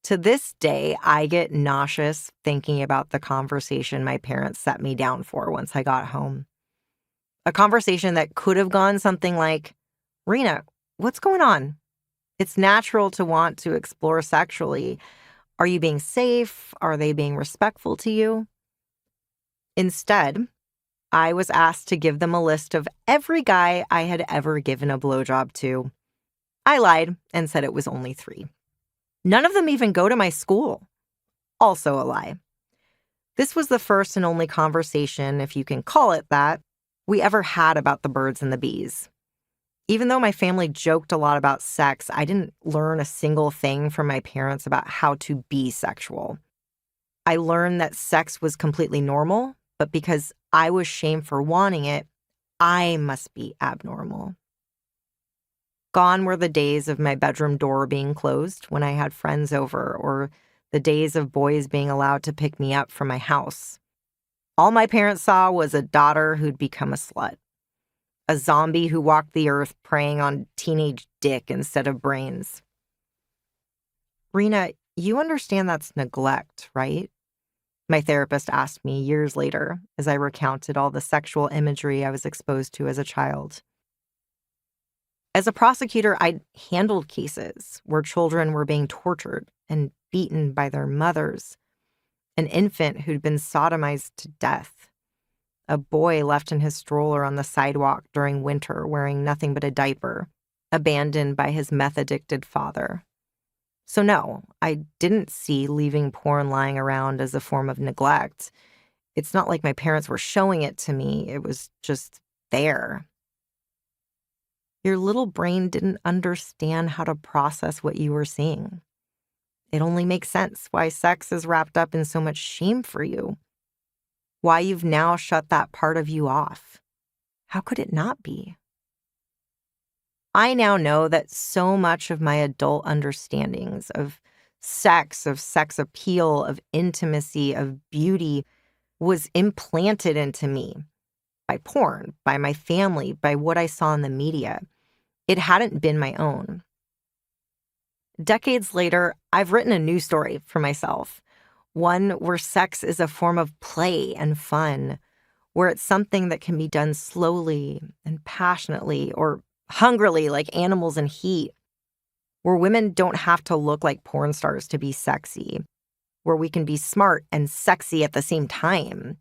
To this day, I get nauseous thinking about the conversation my parents set me down for once I got home. A conversation that could have gone something like, Rena, what's going on? It's natural to want to explore sexually. Are you being safe? Are they being respectful to you? Instead, I was asked to give them a list of every guy I had ever given a blowjob to. I lied and said it was only 3. None of them even go to my school. Also a lie. This was the first and only conversation, if you can call it that, we ever had about the birds and the bees. Even though my family joked a lot about sex, I didn't learn a single thing from my parents about how to be sexual. I learned that sex was completely normal, but because I was shamed for wanting it, I must be abnormal. Gone were the days of my bedroom door being closed when I had friends over, or the days of boys being allowed to pick me up from my house. All my parents saw was a daughter who'd become a slut. A zombie who walked the earth preying on teenage dick instead of brains. Rena, you understand that's neglect, right? My therapist asked me years later as I recounted all the sexual imagery I was exposed to as a child. As a prosecutor, I'd handled cases where children were being tortured and beaten by their mothers. An infant who'd been sodomized to death. A boy left in his stroller on the sidewalk during winter wearing nothing but a diaper, abandoned by his meth-addicted father. So no, I didn't see leaving porn lying around as a form of neglect. It's not like my parents were showing it to me. It was just there. Your little brain didn't understand how to process what you were seeing. It only makes sense why sex is wrapped up in so much shame for you. Why you've now shut that part of you off. How could it not be? I now know that so much of my adult understandings of sex appeal, of intimacy, of beauty was implanted into me by porn, by my family, by what I saw in the media. It hadn't been my own. Decades later, I've written a new story for myself, one where sex is a form of play and fun, where it's something that can be done slowly and passionately or hungrily like animals in heat, where women don't have to look like porn stars to be sexy, where we can be smart and sexy at the same time,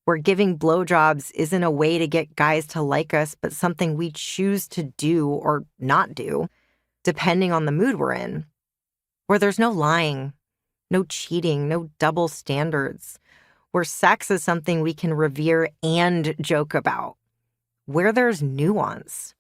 where giving blowjobs isn't a way to get guys to like us, but something we choose to do or not do, depending on the mood we're in, where there's no lying, no cheating, no double standards, where sex is something we can revere and joke about, where there's nuance.